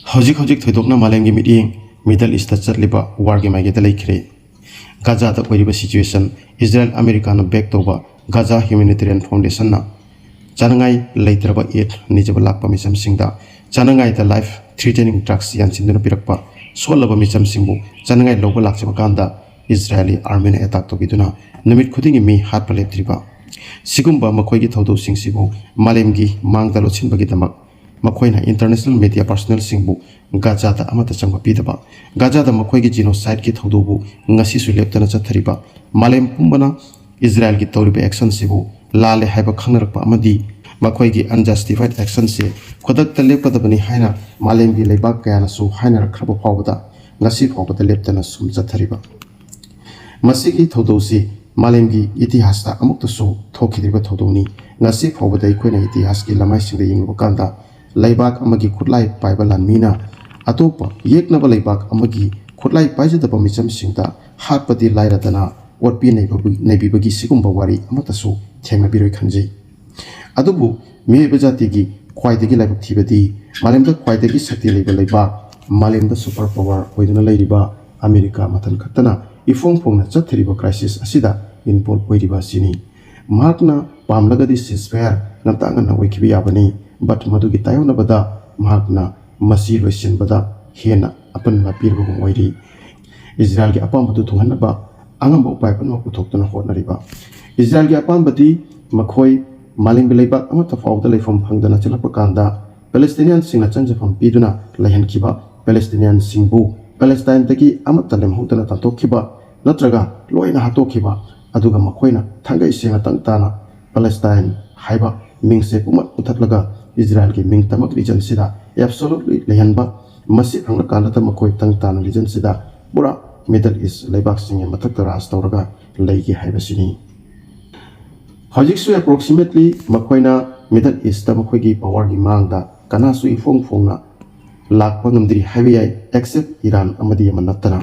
Hojik thoidokna malengi meeting Middle East chatliba war ge maige dalaikhre Gaza da koiriba situation Israel America na back toba Gaza Humanitarian Foundation na chanangai leitraba aid nijaba lakpa misam singda chanangai da life threatening drugs yan sinduna pirakpa solaba misam singbu chanangai loba lakchaba kanda Israeli army na attack to biduna numit khudingi mi hat paleptriba sigumba makhoi gi thodo singsibu malemgi mangdalo chinbagi damak makoina international media personnel singbu Gaza da amata changba pidaba Gaza da makhoi gi genocide ki thodobu ngasi su leptana chathariba malem pumbana Israel ki tawriba action sibu lale haiba khangnarakpa amadi makhoi gi unjustified action se khodak ta leppadabani haina malem gi leibak kayana su haina rakhraba phawda ngasi phawda leptana sum chathariba masigi thodosi malem gi itihas ta amukta su thokidriba thodoni ngasi phawda ikoina itihas ki lamai singda yingba kanda Laibak amagi khutlai paiba lanmina atopa yeknaba laibak amagi khutlai paijadaba micham singta hatpati lairatana otpi naibibagi sigumba wari amatasu thengna biroi khanjei adubu meba jatigi khwaidagi laibak thibadi malemda khwaidagi sakti leiba laibak malemda super power oiduna leiriba America mathan khattana ifong phongna chathariba crisis asida inpol oiriba sini mahakna pamlagadi ceasefire namtanga na oikibi yabani but madugi tayona bada mahakna masi loisin bada hena apan na pirbu moiri Israel gi apam badu thunghanna ba angam upai pano puthokna hotnariba Israel gi apam badi makhoi maling belaiba amata fawda leifam phangdana chalapa kanda Palestinian singna chanjafam piduna laihan kiba Palestinian singbu Palestine tagi amata lemhutana tantokhiba natraga loina hatokhiba aduga makhoina thangai singa tangtana Palestine haiba mingse pumat uthatlaga Israel ki ming tamak region sida absolutely lehanba masi phangla kana ta makoi tangtana region sida pura Middle East leibak singe mathak ras tawraga leigi haibasini hojiksu approximately makoina Middle East ta makoi gi power gi mangda kana su ifong phongna lakpa ngamdri haibai except Iran amadi yamanatana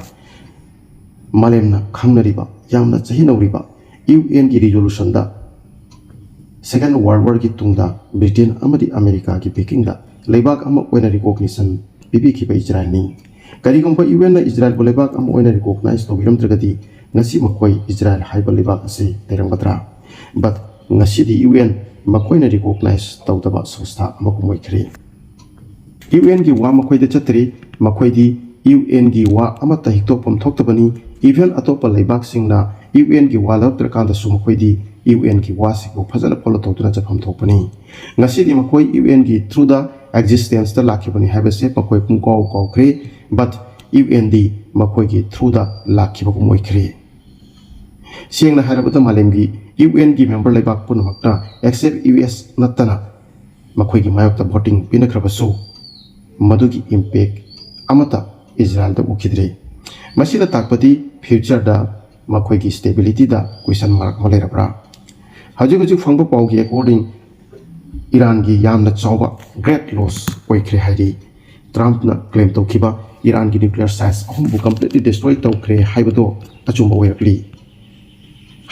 malemna khangnariba yamna chahinawriba UN gi resolution da Second World War ki tungda Britain amadi America ki backing da leibak ama oina recognition bibi ki ba Israel ni karigomba UN na Israel bo leibak ama oina recognize to biram tragadi ngasi makoi Israel haiba leibak ase terambatra but ngasi di UN makoi na recognize tawdaba sanstha amakumoi khri UN gi wa makoi da chatri makoi di UN gi wa amata hiktopam thoktabani even atopa leibak singna UN gi wa lab trakanda su makoi di UN ki wasi ko fazana polo tawtuna chapam thopani ngasi di makoi UN ki through the existence ta lakhibani habase makoi pumko ko khre but UN di makoi ki through the lakhiba ko moi khre singna harabata malem gi UN ki member lebak pun makna except US natana makoi ki mayok ta voting pinakrabasu madugi impact amata Israel da ukhidre masida takpati future da makoi ki stability da question mark malerabra hajik fangba paugi according Iran gi yamna chawba great loss oikhre hairi Trump na claim tawkhiba Iran gi nuclear sites ahumbu completely destroy tawkhre haibado achumba oirakli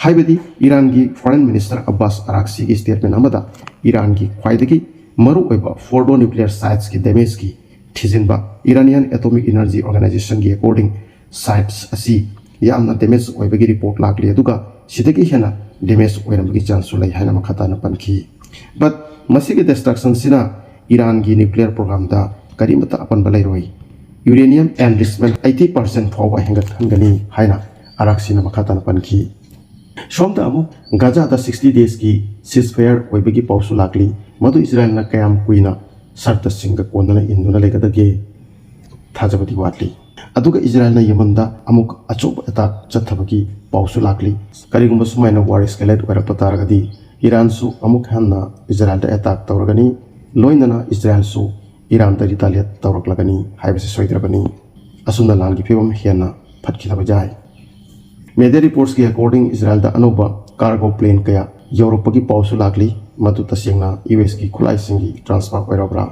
haibadi Iran gi foreign minister Abbas Araghchi gi statement amada Iran gi khwaidagi maru oiba fordo nuclear sites ki damage ki thijinba Iranian Atomic Energy Organization gi according sites asi yamna damage oibagi report lakli aduga sidagi hena damage oiramagi chance sulai haina makhata na panki but masigi destruction sina Iran gi nuclear program da karimata apan balai roi uranium enrichment 80% fawa hengat khangani haina Araghchi na makhata na panki somta amu Gaza da 60 days ki ceasefire oibagi pausu lakli madu Israel na kayam kuina sarta singa kondana induna legadage thajabati watli aduga Israel na Yemen da amuk achob attack chathabagi pausu lakli karigumba sumaina war escalate oirakpa taragadi Iran su amuk hanna Israel da attack tawragani loinana Israel su Iran da retaliate tawraklagani haibase soidrabani asuna langi phibam hiana phatkilaba jai media reports ki according Israel da Anauba cargo plane kaya Europe ki pausu lakli madu tasingna US ki khulai singi transfer oirabra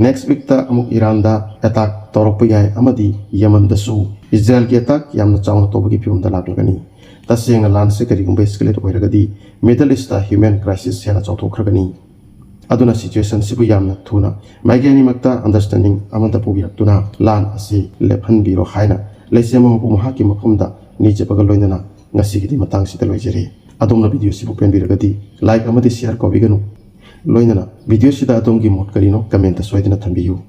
next week ta amuk Iran da attack tawrakpa yai amadi Yemen da su Israel ki attack yamna chawna tobagi phibam da laklagani tasingna lan se karigumba escalate oiragadi Middle East human crisis hena chawthokragani aduna situation sibu yamna thuna maigani makta understanding amanda pubiaktuna lan asi lephan biro haina leisemo bu mahaki makumda nije bagal loinana ngasi gidi matang sita loijeri adumna video sibu pen biragadi like amadi share ko biganu loinana video sida adumgi mot karino comment soidina thambiyu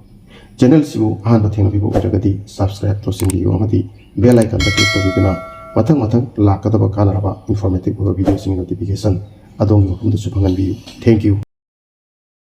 channel sibu han batheng bibu biragadi subscribe to simbiyu amadi bell icon da click ko bigana matang lakadaba kanaraba informative video sing notification adongi makumda subangan biyu thank you